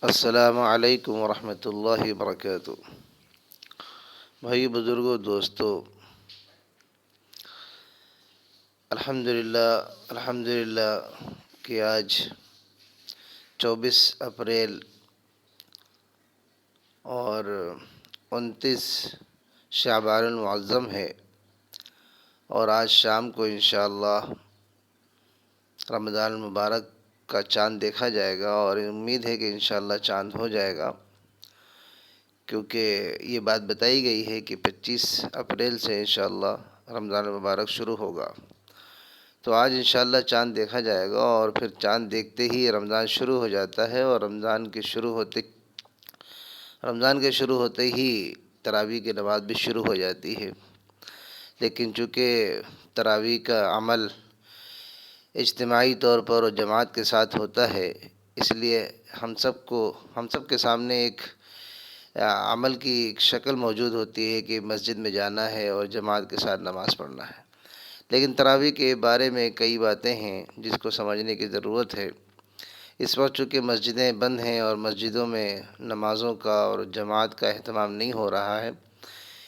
السلام علیکم ورحمۃ اللہ وبرکاتہ۔ بھائی بزرگوں، دوستو، الحمدللہ کہ آج 24 اپریل اور 29 شعبان المعظم ہے، اور آج شام کو انشاءاللہ رمضان المبارک کا چاند دیکھا جائے گا، اور امید ہے کہ انشاءاللہ چاند ہو جائے گا، کیونکہ یہ بات بتائی گئی ہے کہ 25 اپریل سے انشاءاللہ رمضان المبارک شروع ہوگا۔ تو آج انشاءاللہ چاند دیکھا جائے گا، اور پھر چاند دیکھتے ہی رمضان شروع ہو جاتا ہے، اور رمضان کے شروع ہوتے ہی تراویح کی نماز بھی شروع ہو جاتی ہے۔ لیکن چونکہ تراویح کا عمل اجتماعی طور پر اور جماعت کے ساتھ ہوتا ہے، اس لیے ہم سب کے سامنے ایک عمل کی ایک شکل موجود ہوتی ہے کہ مسجد میں جانا ہے اور جماعت کے ساتھ نماز پڑھنا ہے۔ لیکن تراویح کے بارے میں کئی باتیں ہیں جس کو سمجھنے کی ضرورت ہے۔ اس وقت چونکہ مسجدیں بند ہیں اور مسجدوں میں نمازوں کا اور جماعت کا اہتمام نہیں ہو رہا ہے،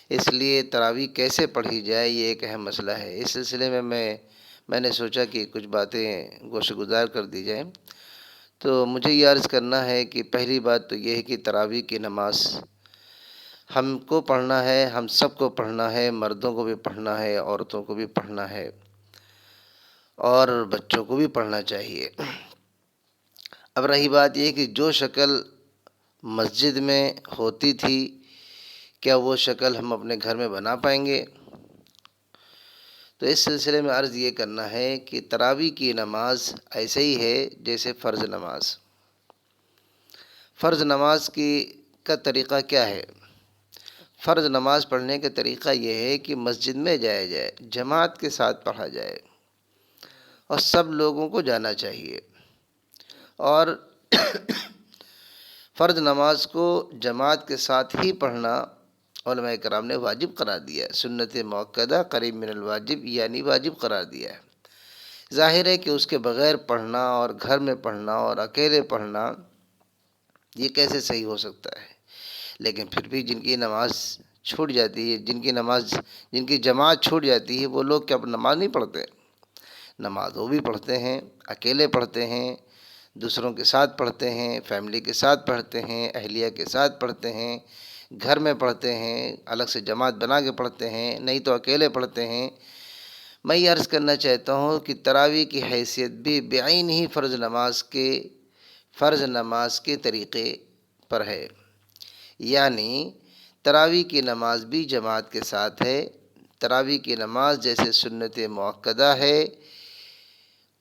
اس لیے تراویح کیسے پڑھی جائے یہ ایک اہم مسئلہ ہے۔ اس سلسلے میں میں نے سوچا کہ کچھ باتیں گوشہ گزار کر دی جائیں۔ تو مجھے یہ عرض کرنا ہے کہ پہلی بات تو یہ ہے کہ تراویح کی نماز ہم کو پڑھنا ہے، ہم سب کو پڑھنا ہے، مردوں کو بھی پڑھنا ہے، عورتوں کو بھی پڑھنا ہے، اور بچوں کو بھی پڑھنا چاہیے۔ اب رہی بات یہ کہ جو شکل مسجد میں ہوتی تھی، کیا وہ شکل ہم اپنے گھر میں بنا پائیں گے؟ تو اس سلسلے میں عرض یہ کرنا ہے کہ تراویح کی نماز ایسے ہی ہے جیسے فرض نماز۔ فرض نماز کا طریقہ کیا ہے؟ فرض نماز پڑھنے کا طریقہ یہ ہے کہ مسجد میں جایا جائے، جماعت کے ساتھ پڑھا جائے، اور سب لوگوں کو جانا چاہیے۔ اور فرض نماز کو جماعت کے ساتھ ہی پڑھنا علماء کرام نے واجب قرار دیا ہے، سنت مؤکدہ قریب من الواجب، یعنی واجب قرار دیا ہے۔ ظاہر ہے کہ اس کے بغیر پڑھنا اور گھر میں پڑھنا اور اکیلے پڑھنا یہ کیسے صحیح ہو سکتا ہے؟ لیکن پھر بھی جن کی نماز چھوٹ جاتی ہے، جن کی جماعت چھوٹ جاتی ہے، وہ لوگ کیا نماز نہیں پڑھتے؟ نماز وہ بھی پڑھتے ہیں، اکیلے پڑھتے ہیں، دوسروں کے ساتھ پڑھتے ہیں، فیملی کے ساتھ پڑھتے ہیں، اہلیہ کے ساتھ پڑھتے ہیں، گھر میں پڑھتے ہیں، الگ سے جماعت بنا کے پڑھتے ہیں، نہیں تو اکیلے پڑھتے ہیں۔ میں یہ عرض کرنا چاہتا ہوں کہ تراویح کی حیثیت بھی بعین ہی فرض نماز کے طریقے پر ہے، یعنی تراویح کی نماز بھی جماعت کے ساتھ ہے۔ تراویح کی نماز جیسے سنت مؤکدہ ہے،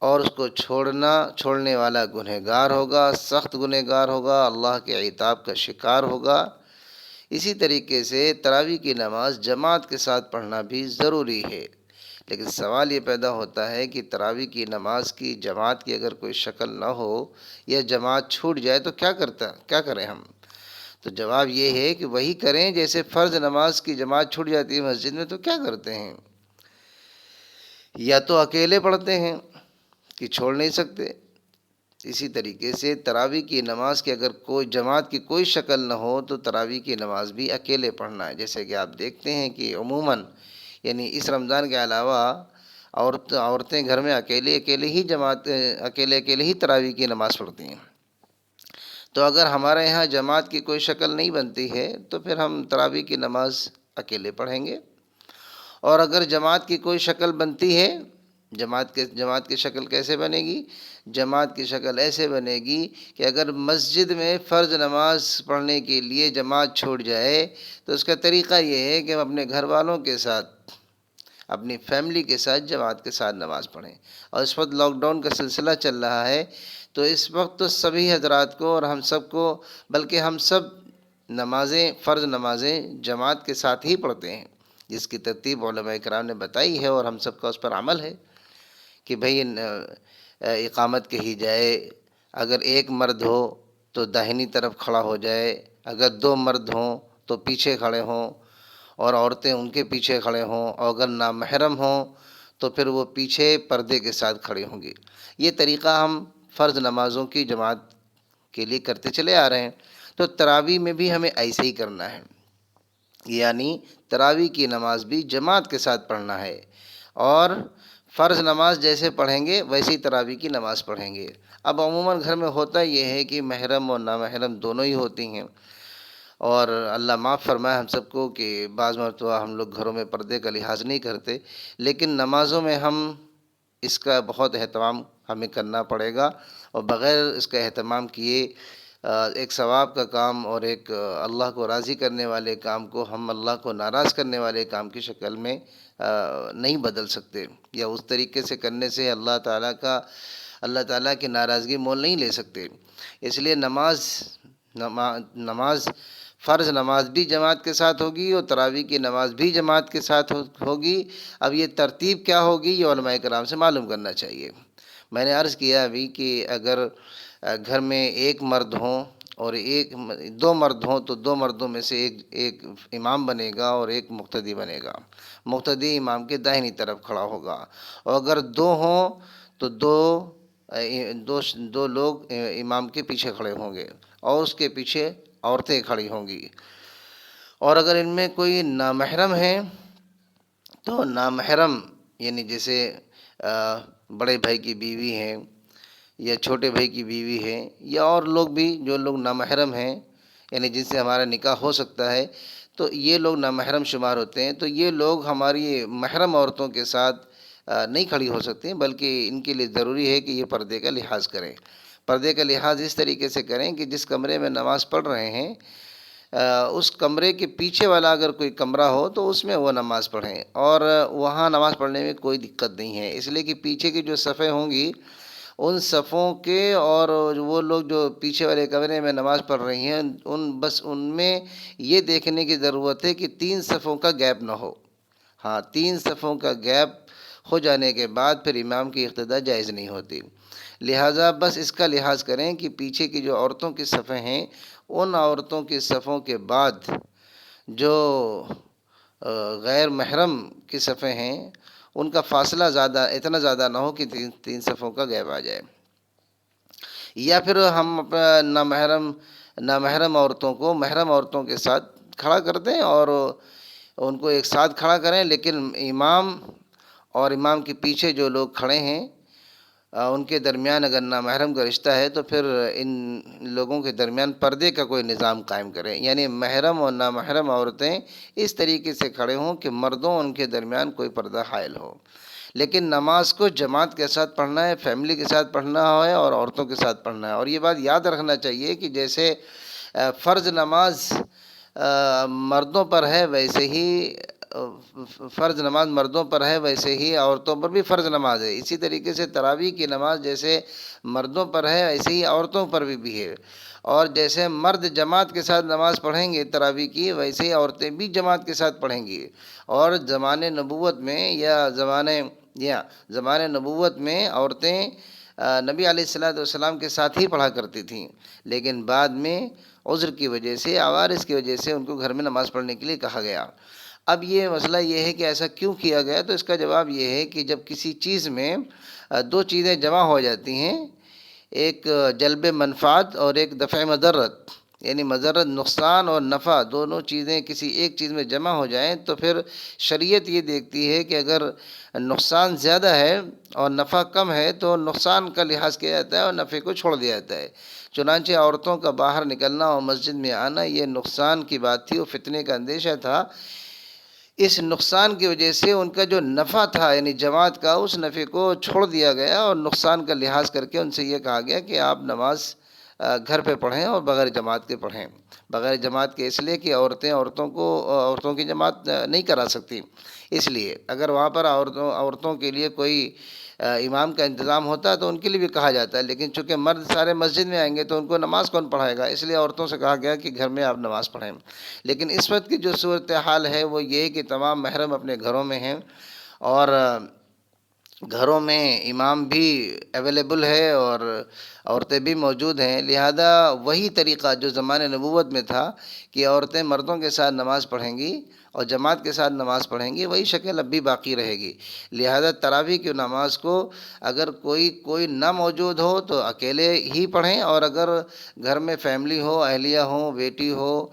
اور اس کو چھوڑنے والا گنہگار ہوگا، سخت گنہگار ہوگا، اللہ کے عتاب کا شکار ہوگا۔ اسی طریقے سے تراویح کی نماز جماعت کے ساتھ پڑھنا بھی ضروری ہے۔ لیکن سوال یہ پیدا ہوتا ہے کہ تراویح کی نماز کی جماعت کی اگر کوئی شکل نہ ہو یا جماعت چھوٹ جائے تو کیا کریں ہم؟ تو جواب یہ ہے کہ وہی کریں جیسے فرض نماز کی جماعت چھوٹ جاتی ہے مسجد میں تو کیا کرتے ہیں؟ یا تو اکیلے پڑھتے ہیں کہ چھوڑ نہیں سکتے، اسی طریقے سے تراویح کی نماز کی اگر کوئی جماعت کی کوئی شکل نہ ہو تو تراویح کی نماز بھی اکیلے پڑھنا ہے۔ جیسے کہ آپ دیکھتے ہیں کہ عموماً یعنی اس رمضان کے علاوہ عورتیں گھر میں اکیلے ہی تراویح کی نماز پڑھتی ہیں۔ تو اگر ہمارے یہاں جماعت کی کوئی شکل نہیں بنتی ہے تو پھر ہم تراویح کی نماز اکیلے پڑھیں گے، اور اگر جماعت کی کوئی شکل بنتی ہے، جماعت کی شکل کیسے بنے گی؟ جماعت کی شکل ایسے بنے گی کہ اگر مسجد میں فرض نماز پڑھنے کے لیے جماعت چھوٹ جائے تو اس کا طریقہ یہ ہے کہ ہم اپنے گھر والوں کے ساتھ، اپنی فیملی کے ساتھ جماعت کے ساتھ نماز پڑھیں۔ اور اس وقت لاک ڈاؤن کا سلسلہ چل رہا ہے، تو اس وقت تو سبھی حضرات کو اور ہم سب کو، بلکہ ہم سب فرض نمازیں جماعت کے ساتھ ہی پڑھتے ہیں، جس کی ترتیب علماء کرام نے بتائی ہے، اور ہم سب کا اس پر عمل ہے کہ بھئی اقامت کہی جائے، اگر ایک مرد ہو تو داہنی طرف کھڑا ہو جائے، اگر دو مرد ہوں تو پیچھے کھڑے ہوں، اور عورتیں ان کے پیچھے کھڑے ہوں، اور اگر نامحرم ہوں تو پھر وہ پیچھے پردے کے ساتھ کھڑی ہوں گی۔ یہ طریقہ ہم فرض نمازوں کی جماعت کے لیے کرتے چلے آ رہے ہیں. تو تراویح میں بھی ہمیں ایسے ہی کرنا ہے، یعنی تراویح کی نماز بھی جماعت کے ساتھ پڑھنا ہے، اور فرض نماز جیسے پڑھیں گے ویسے ہی تراویح کی نماز پڑھیں گے. اب عموماً گھر میں ہوتا یہ ہے کہ محرم اور نامحرم دونوں ہی ہوتی ہیں، اور اللہ معاف فرمائے ہم سب کو کہ بعض مرتبہ ہم لوگ گھروں میں پردے کا لحاظ نہیں کرتے، لیکن نمازوں میں ہم اس کا بہت اہتمام ہمیں کرنا پڑے گا، اور بغیر اس کا اہتمام کیے ایک ثواب کا کام اور ایک اللہ کو راضی کرنے والے کام کو ہم اللہ کو ناراض کرنے والے کام کی شکل میں نہیں بدل سکتے، یا اس طریقے سے کرنے سے اللہ تعالیٰ کی ناراضگی مول نہیں لے سکتے. اس لیے نماز فرض نماز بھی جماعت کے ساتھ ہوگی، اور تراویح کی نماز بھی جماعت کے ساتھ ہوگی. اب یہ ترتیب کیا ہوگی یہ علماء کرام سے معلوم کرنا چاہیے. میں نے عرض کیا ابھی کہ اگر گھر میں ایک مرد ہوں اور دو مرد ہوں تو دو مردوں میں سے ایک امام بنے گا اور ایک مقتدی بنے گا. مقتدی امام کے داہنی طرف کھڑا ہوگا، اور اگر دو ہوں تو دو لوگ امام کے پیچھے کھڑے ہوں گے، اور اس کے پیچھے عورتیں کھڑی ہوں گی. اور اگر ان میں کوئی نامحرم ہے تو نامحرم یعنی جیسے بڑے بھائی کی بیوی ہیں یا چھوٹے بھائی کی بیوی ہے، یا اور لوگ بھی جو لوگ نامحرم ہیں یعنی جن سے ہمارا نکاح ہو سکتا ہے، تو یہ لوگ نامحرم شمار ہوتے ہیں. تو یہ لوگ ہماری محرم عورتوں کے ساتھ نہیں کھڑی ہو سکتے ہیں، بلکہ ان کے لیے ضروری ہے کہ یہ پردے کا لحاظ کریں. پردے کا لحاظ اس طریقے سے کریں کہ جس کمرے میں نماز پڑھ رہے ہیں اس کمرے کے پیچھے والا اگر کوئی کمرہ ہو تو اس میں وہ نماز پڑھیں، اور وہاں نماز پڑھنے میں کوئی دقت نہیں ہے، اس لیے کہ پیچھے کی جو صفیں ہوں گی ان صفوں کے، اور وہ لوگ جو پیچھے والے کمرے میں نماز پڑھ رہی ہیں ان میں یہ دیکھنے کی ضرورت ہے کہ 3 صفوں کا گیپ نہ ہو. ہاں، 3 صفوں کا گیپ ہو جانے کے بعد پھر امام کی اقتداء جائز نہیں ہوتی. لہٰذا بس اس کا لحاظ کریں کہ پیچھے کی جو عورتوں کی صفیں ہیں ان عورتوں کی صفوں کے بعد جو غیر محرم کی صفیں ہیں ان کا فاصلہ اتنا زیادہ نہ ہو کہ 3 صفوں کا گیپ آ جائے. یا پھر ہم نامحرم عورتوں کو محرم عورتوں کے ساتھ کھڑا کر دیں اور ان کو ایک ساتھ کھڑا کریں، لیکن امام اور امام کے پیچھے جو لوگ کھڑے ہیں ان کے درمیان اگر نامحرم کا رشتہ ہے تو پھر ان لوگوں کے درمیان پردے کا کوئی نظام قائم کریں، یعنی محرم اور نامحرم عورتیں اس طریقے سے کھڑے ہوں کہ مردوں ان کے درمیان کوئی پردہ حائل ہو. لیکن نماز کو جماعت کے ساتھ پڑھنا ہے، فیملی کے ساتھ پڑھنا ہے اور عورتوں کے ساتھ پڑھنا ہے. اور یہ بات یاد رکھنا چاہیے کہ جیسے فرض نماز مردوں پر ہے ویسے ہی عورتوں پر بھی فرض نماز ہے. اسی طریقے سے تراویح کی نماز جیسے مردوں پر ہے ایسے ہی عورتوں پر بھی ہے، اور جیسے مرد جماعت کے ساتھ نماز پڑھیں گے تراویح کی ویسے ہی عورتیں بھی جماعت کے ساتھ پڑھیں گی. اور زمانے نبوت میں عورتیں نبی علیہ الصلوۃ والسلام کے ساتھ ہی پڑھا کرتی تھیں، لیکن بعد میں عذر کی وجہ سے، عوارض کی وجہ سے ان کو گھر میں نماز پڑھنے کے لیے کہا گیا. اب یہ مسئلہ یہ ہے کہ ایسا کیوں کیا گیا، تو اس کا جواب یہ ہے کہ جب کسی چیز میں 2 چیزیں جمع ہو جاتی ہیں، ایک جلب منفعت اور ایک دفع مضرت، یعنی مضرت نقصان اور نفع دونوں چیزیں کسی ایک چیز میں جمع ہو جائیں تو پھر شریعت یہ دیکھتی ہے کہ اگر نقصان زیادہ ہے اور نفع کم ہے تو نقصان کا لحاظ کیا جاتا ہے اور نفع کو چھوڑ دیا جاتا ہے. چنانچہ عورتوں کا باہر نکلنا اور مسجد میں آنا یہ نقصان کی بات تھی اور فتنے کا اندیشہ تھا. اس نقصان کی وجہ سے ان کا جو نفع تھا یعنی جماعت کا، اس نفع کو چھوڑ دیا گیا اور نقصان کا لحاظ کر کے ان سے یہ کہا گیا کہ آپ نماز گھر پہ پڑھیں اور بغیر جماعت کے پڑھیں. بغیر جماعت کے اس لیے کہ عورتوں کی جماعت نہیں کرا سکتی، اس لیے اگر وہاں پر عورتوں کے لیے کوئی امام کا انتظام ہوتا ہے تو ان کے لیے بھی کہا جاتا ہے، لیکن چونکہ مرد سارے مسجد میں آئیں گے تو ان کو نماز کون پڑھائے گا، اس لیے عورتوں سے کہا گیا کہ گھر میں آپ نماز پڑھیں. لیکن اس وقت کی جو صورتحال ہے وہ یہ ہے کہ تمام محرم اپنے گھروں میں ہیں اور گھروں میں امام بھی اویلیبل ہے اور عورتیں بھی موجود ہیں، لہذا وہی طریقہ جو زمانے نبوت میں تھا کہ عورتیں مردوں کے ساتھ نماز پڑھیں گی اور جماعت کے ساتھ نماز پڑھیں گی، وہی شکل اب بھی باقی رہے گی۔ لہذا تراویح کی نماز کو اگر کوئی نہ موجود ہو تو اکیلے ہی پڑھیں، اور اگر گھر میں فیملی ہو، اہلیہ ہو، بیٹی ہو،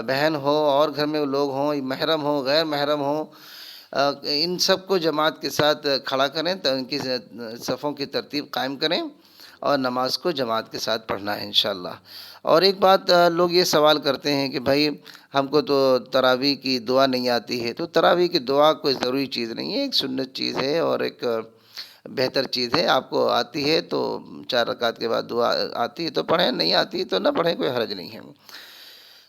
بہن ہو، اور گھر میں لوگ ہوں، محرم ہو، غیر محرم ہوں، ان سب کو جماعت کے ساتھ کھڑا کریں، تو ان کی صفوں کی ترتیب قائم کریں اور نماز کو جماعت کے ساتھ پڑھنا ہے انشاءاللہ۔ اور ایک بات لوگ یہ سوال کرتے ہیں کہ بھائی ہم کو تو تراویح کی دعا نہیں آتی ہے، تو تراویح کی دعا کوئی ضروری چیز نہیں ہے، ایک سنت چیز ہے اور ایک بہتر چیز ہے۔ آپ کو آتی ہے تو 4 رکعت کے بعد دعا آتی ہے تو پڑھیں، نہیں آتی تو نہ پڑھیں، کوئی حرج نہیں ہے۔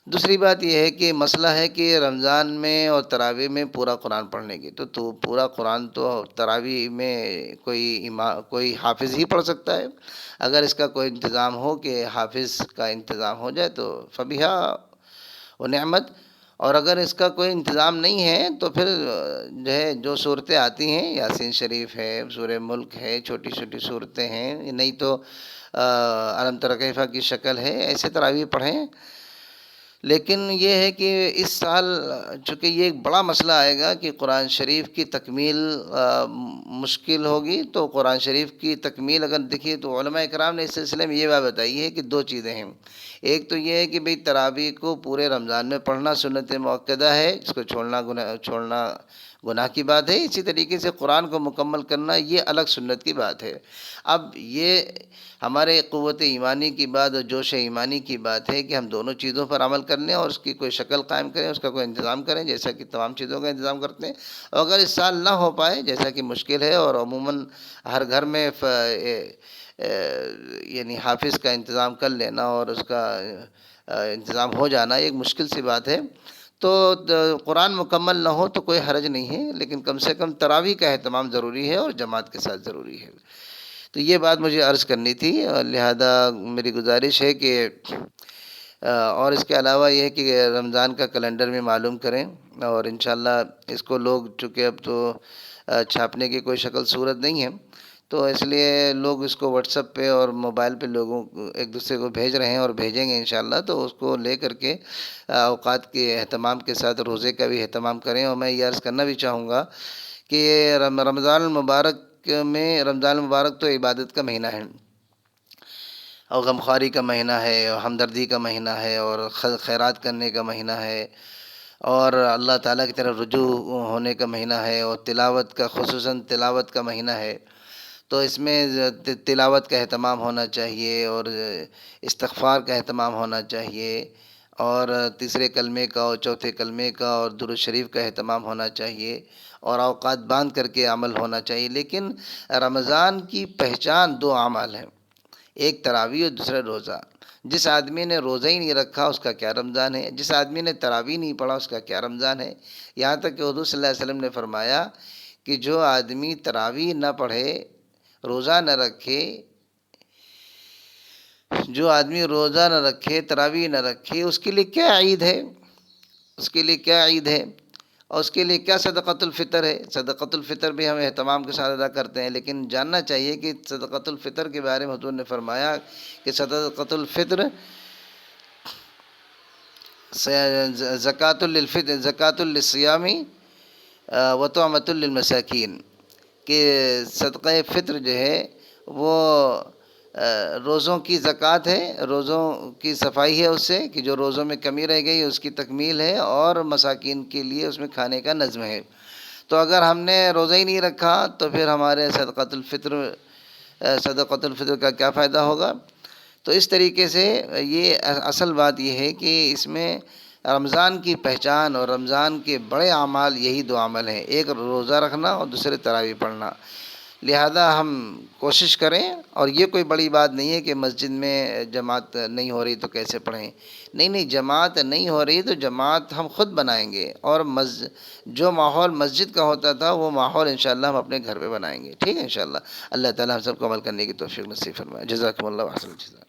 دوسری بات یہ ہے کہ مسئلہ ہے کہ رمضان میں اور تراویح میں پورا قرآن پڑھنے کی، تو پورا قرآن تو تراویح میں کوئی حافظ ہی پڑھ سکتا ہے۔ اگر اس کا کوئی انتظام ہو کہ حافظ کا انتظام ہو جائے تو فبیہا و نعمت، اور اگر اس کا کوئی انتظام نہیں ہے تو پھر جو ہے جو صورتیں آتی ہیں، یاسین شریف ہے، سورہ ملک ہے، چھوٹی چھوٹی صورتیں ہیں، نہیں تو الم تر کیف کی شکل ہے، ایسے تراویح پڑھیں۔ لیکن یہ ہے کہ اس سال چونکہ یہ ایک بڑا مسئلہ آئے گا کہ قرآن شریف کی تکمیل مشکل ہوگی، تو قرآن شریف کی تکمیل اگر دیکھیے تو علماء اکرام نے اس سلسلے میں یہ بات بتائی ہے کہ 2 چیزیں ہیں۔ ایک تو یہ ہے کہ بھئی تراویح کو پورے رمضان میں پڑھنا سنت مؤکدہ ہے، اس کو چھوڑنا گناہ کی بات ہے، اسی طریقے سے قرآن کو مکمل کرنا یہ الگ سنت کی بات ہے۔ اب یہ ہمارے قوت ایمانی کی بات اور جوش ایمانی کی بات ہے کہ ہم دونوں چیزوں پر عمل کر لیں اور اس کی کوئی شکل قائم کریں، اس کا کوئی انتظام کریں، جیسا کہ تمام چیزوں کا انتظام کرتے ہیں۔ اور اگر اس سال نہ ہو پائے، جیسا کہ مشکل ہے اور عموماً ہر گھر میں یعنی حافظ کا انتظام کر لینا اور اس کا انتظام ہو جانا ایک مشکل سی بات ہے، تو قرآن مکمل نہ ہو تو کوئی حرج نہیں ہے، لیکن کم سے کم تراویح کا اہتمام ضروری ہے اور جماعت کے ساتھ ضروری ہے۔ تو یہ بات مجھے عرض کرنی تھی، اور لہذا میری گزارش ہے کہ اور اس کے علاوہ یہ ہے کہ رمضان کا کیلنڈر بھی معلوم کریں، اور انشاءاللہ اس کو لوگ چونکہ اب تو چھاپنے کی کوئی شکل صورت نہیں ہے، تو اس لیے لوگ اس کو واٹس ایپ پہ اور موبائل پہ لوگوں ایک دوسرے کو بھیج رہے ہیں اور بھیجیں گے انشاءاللہ، تو اس کو لے کر کے اوقات کے اہتمام کے ساتھ روزے کا بھی اہتمام کریں۔ اور میں یہ عرض کرنا بھی چاہوں گا کہ رمضان المبارک تو عبادت کا مہینہ ہے اور غمخواری کا مہینہ ہے اور ہمدردی کا مہینہ ہے اور خیرات کرنے کا مہینہ ہے اور اللہ تعالیٰ کی طرف رجوع ہونے کا مہینہ ہے، اور تلاوت کا، خصوصاً تلاوت کا مہینہ ہے، تو اس میں تلاوت کا اہتمام ہونا چاہیے اور استغفار کا اہتمام ہونا چاہیے، اور تیسرے کلمے کا اور چوتھے کلمے کا اور درود شریف کا اہتمام ہونا چاہیے، اور اوقات باندھ کر کے عمل ہونا چاہیے۔ لیکن رمضان کی پہچان 2 اعمال ہیں، ایک تراویح اور دوسرا روزہ۔ جس آدمی نے روزہ ہی نہیں رکھا اس کا کیا رمضان ہے، جس آدمی نے تراویح نہیں پڑھا اس کا کیا رمضان ہے۔ یہاں تک کہ حضور صلی اللہ علیہ وسلم نے فرمایا کہ جو آدمی تراویح نہ پڑھے، روزہ نہ رکھے، جو آدمی روزہ نہ رکھے، تراویح نہ رکھے، اس کے لیے کیا عید ہے، اس کے لیے کیا عید ہے، اور اس کے لیے کیا صدقۃ الفطر ہے۔ صدقۃ الفطر بھی ہم اہتمام کے ساتھ ادا کرتے ہیں، لیکن جاننا چاہیے کہ صدقۃ الفطر کے بارے میں حضور نے فرمایا کہ صدقۃ الفطر زکوٰۃ للصیام و طعمۃ للمساکین، کہ صدقہ فطر جو ہے وہ روزوں کی زکوٰۃ ہے، روزوں کی صفائی ہے اس سے کہ جو روزوں میں کمی رہ گئی اس کی تکمیل ہے، اور مساکین کے لیے اس میں کھانے کا نظم ہے۔ تو اگر ہم نے روزہ ہی نہیں رکھا تو پھر ہمارے صدقۃ الفطر کا کیا فائدہ ہوگا۔ تو اس طریقے سے یہ اصل بات یہ ہے کہ اس میں رمضان کی پہچان اور رمضان کے بڑے اعمال یہی 2 عمل ہیں، ایک روزہ رکھنا اور دوسرے تراویح پڑھنا۔ لہذا ہم کوشش کریں، اور یہ کوئی بڑی بات نہیں ہے کہ مسجد میں جماعت نہیں ہو رہی تو کیسے پڑھیں، نہیں، جماعت نہیں ہو رہی تو جماعت ہم خود بنائیں گے، اور جو ماحول مسجد کا ہوتا تھا وہ ماحول انشاءاللہ ہم اپنے گھر پہ بنائیں گے، ٹھیک ہے انشاءاللہ۔ اللہ تعالیٰ ہم سب کو عمل کرنے کی توفیق نصیب فرمائے۔ جزاکم اللہ احسن الجزاء۔